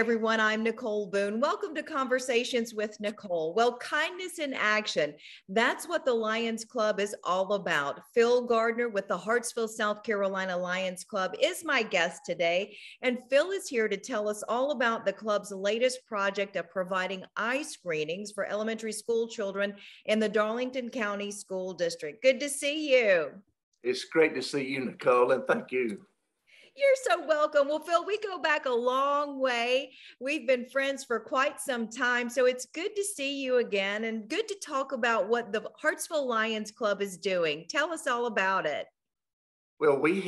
everyone, I'm Nicole Boone. Welcome to Conversations with Nicole. Well, kindness in action. That's what the Lions Club is all about. Phil Gardner with the Hartsville, South Carolina Lions Club is my guest today. And Phil is here to tell us all about the club's latest project of providing eye screenings for elementary school children in the Darlington County School District. Good to see you. It's great to see you, Nicole, and thank you. You're so welcome. Well, Phil, we go back a long way. We've been friends for quite some time, so it's good to see you again and good to talk about what the Hartsville Lions Club is doing. Tell us all about it. Well, we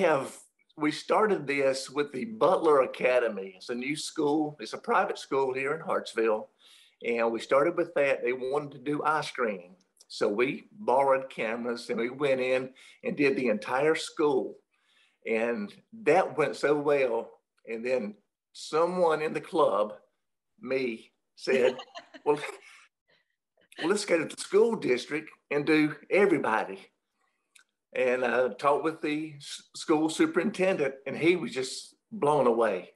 started this with the Butler Academy. It's a new school. It's a private school here in Hartsville, and we started with that. They wanted to do eye screening, so we borrowed cameras and we went in and did the entire school. And that went so well. And then someone in the club, me, said, well, let's go to the school district and do everybody. And I talked with the school superintendent, and he was just blown away.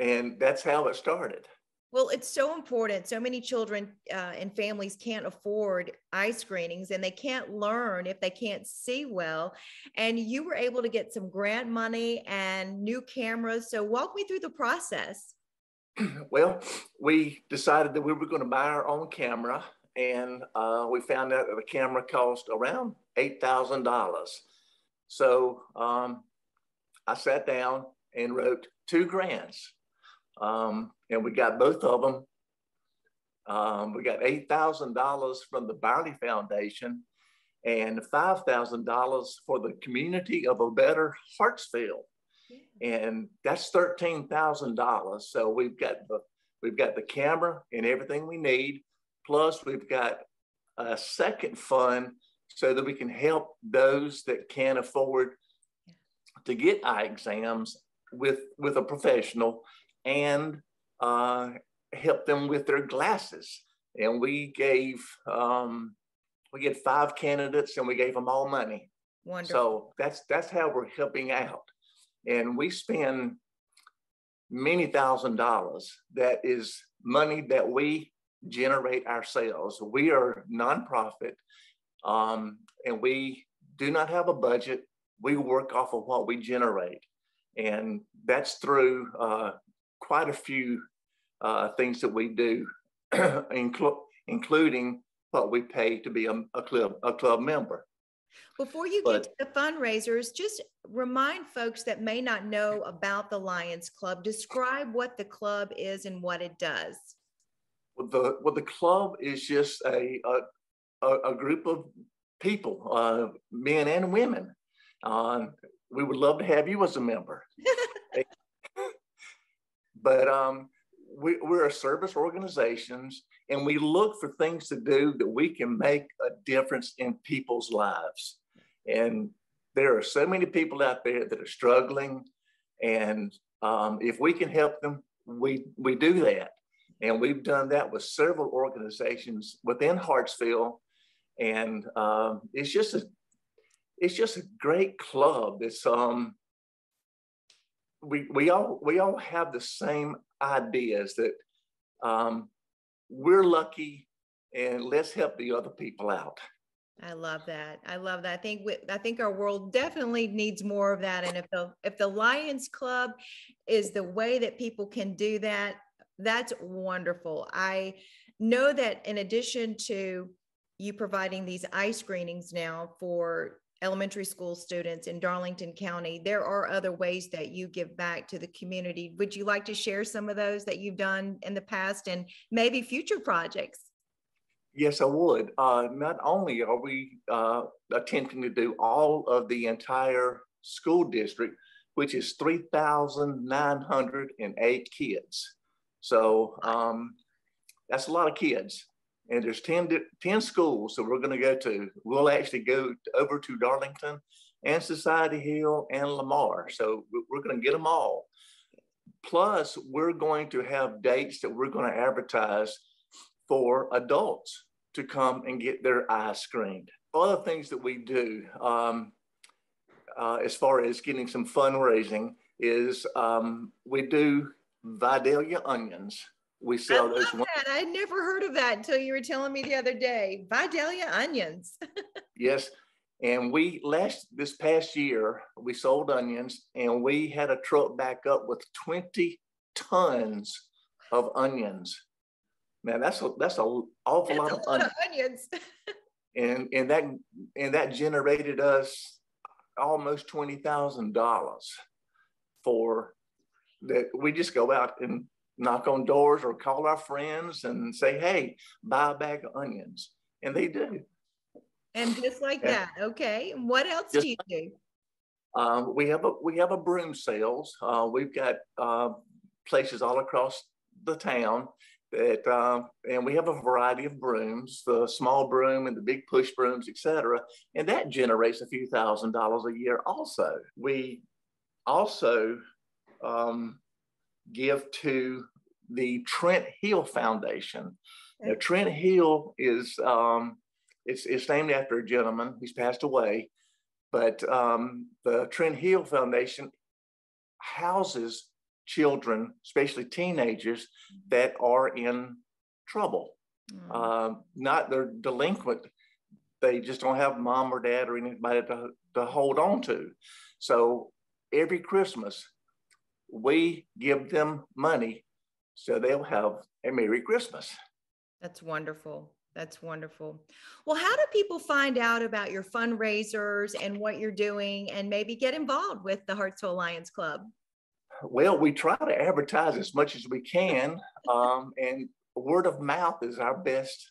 And that's how it started. Well, it's so important. So many children and families can't afford eye screenings, and they can't learn if they can't see well. And you were able to get some grant money and new cameras. So walk me through the process. Well, we decided that we were going to buy our own camera, and we found out that the camera cost around $8,000. So I sat down and wrote 2 grants. And we got both of them. We got $8,000 from the Barley Foundation and $5,000 for the Community of a Better Hartsville. And that's $13,000. So we've got the camera and everything we need. Plus we've got a second fund so that we can help those that can't afford to get eye exams with a professional and help them with their glasses. And we gave 5 candidates, and we gave them all money. Wonderful. So that's how we're helping out. And we spend many $1,000s. That is money that we generate ourselves. We are nonprofit, and we do not have a budget. We work off of what we generate. And that's through quite a few things that we do, including what we pay to be a club member. Before you get to the fundraisers, just remind folks that may not know about the Lions Club, describe what the club is and what it does. Well, the club is just a group of people, men and women. We would love to have you as a member. But we're a service organization, and we look for things to do that we can make a difference in people's lives. And there are so many people out there that are struggling, and if we can help them, we do that. And we've done that with several organizations within Hartsville, and it's just a great club. It's we all have the same ideas that we're lucky, and let's help the other people out. I love that. I love that. I think our world definitely needs more of that. And if the Lions Club is the way that people can do that, that's wonderful. I know that in addition to you providing these eye screenings now for elementary school students in Darlington County, there are other ways that you give back to the community. Would you like to share some of those that you've done in the past and maybe future projects? Yes, I would. Not only are we attempting to do all of the entire school district, which is 3,908 kids. So that's a lot of kids. And there's 10 schools that we're going to go to. We'll actually go over to Darlington and Society Hill and Lamar. So we're going to get them all. Plus, we're going to have dates that we're going to advertise for adults to come and get their eyes screened. Other things that we do as far as getting some fundraising is we do Vidalia onions. We I sell love those. that. I had never heard of that until you were telling me the other day. Vidalia onions. Yes. And this past year, we sold onions, and we had a truck back up with 20 tons of onions. Man, that's an awful lot of onions. Onions. And that generated us almost $20,000 for that. We just go out and knock on doors or call our friends and say, hey, buy a bag of onions. And they do. And just like that. Okay. What else do you do? We have a broom sales. We've got places all across the town that, and we have a variety of brooms, the small broom and the big push brooms, etc. And that generates a few $1,000s a year also. We also give to the Trent Hill Foundation. Now, Trent Hill is, it's named after a gentleman. He's passed away. But the Trent Hill Foundation houses children, especially teenagers, that are in trouble. Not they're delinquent. They just don't have mom or dad or anybody to hold on to. So every Christmas, we give them money so they'll have a Merry Christmas. That's wonderful. That's wonderful. Well, how do people find out about your fundraisers and what you're doing and maybe get involved with the Hartsville Lions Club? Well, we try to advertise as much as we can, and word of mouth is our best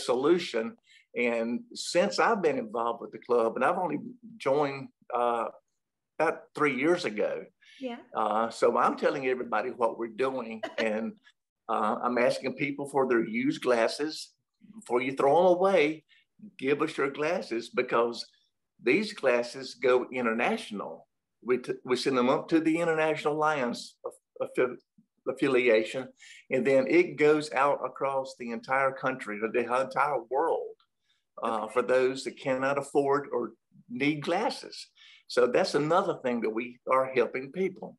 solution. And since I've been involved with the club, and I've only joined about 3 years ago, so I'm telling everybody what we're doing, and I'm asking people for their used glasses. Before you throw them away, give us your glasses, because these glasses go international. We send them up to the International Lions affiliation, and then it goes out across the entire country, the entire world, for those that cannot afford or need glasses. So that's another thing that we are helping people.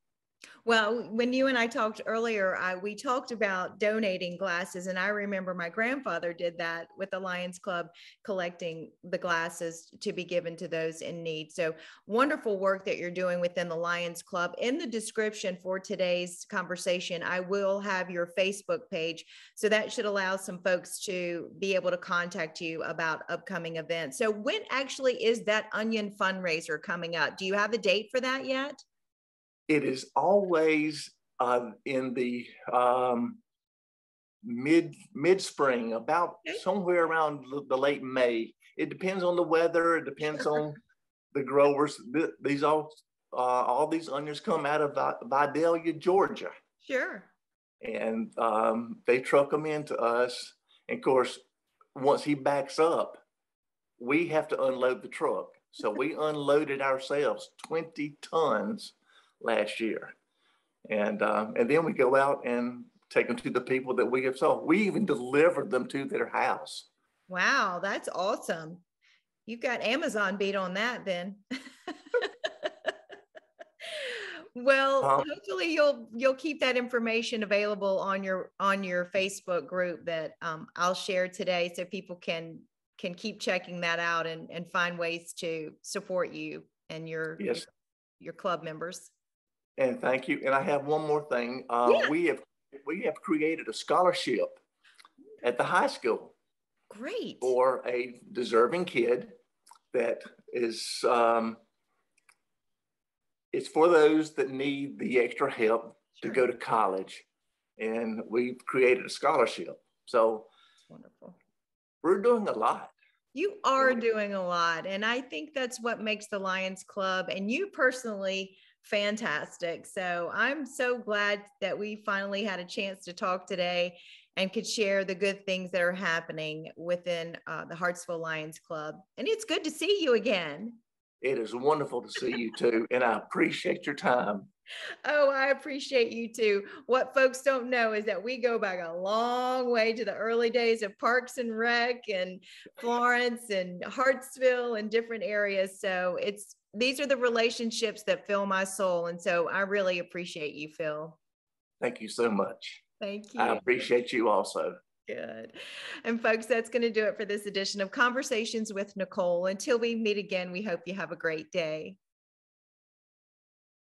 Well, when you and I talked earlier, we talked about donating glasses, and I remember my grandfather did that with the Lions Club, collecting the glasses to be given to those in need. So wonderful work that you're doing within the Lions Club. In the description for today's conversation, I will have your Facebook page. So that should allow some folks to be able to contact you about upcoming events. So when actually is that onion fundraiser coming up? Do you have a date for that yet? It is always in the mid-spring, about somewhere around the late May. It depends on the weather. It depends on the growers. All these onions come out of Vidalia, Georgia. Sure. And they truck them into us. And of course, once he backs up, we have to unload the truck. So we unloaded ourselves 20 tons last year, and then we go out and take them to the people that we have sold. We even delivered them to their house. Wow, that's awesome. You've got Amazon beat on that then. Well, hopefully you'll keep that information available on your Facebook group that I'll share today, so people can keep checking that out and find ways to support you and your club members. And thank you. And I have one more thing. We have created a scholarship at the high school. Great. For a deserving kid that is, it's for those that need the extra help to go to college. And we've created a scholarship. So wonderful. We're doing a lot. You are doing a lot. And I think that's what makes the Lions Club and you personally fantastic. So I'm so glad that we finally had a chance to talk today and could share the good things that are happening within the Hartsville Lions Club. And it's good to see you again. It is wonderful to see you too. And I appreciate your time. Oh, I appreciate you too. What folks don't know is that we go back a long way to the early days of Parks and Rec and Florence and Hartsville and different areas. So these are the relationships that fill my soul. And so I really appreciate you, Phil. Thank you so much. Thank I you. appreciate you also. Good. And folks, that's going to do it for this edition of Conversations with Nicole. Until we meet again, we hope you have a great day.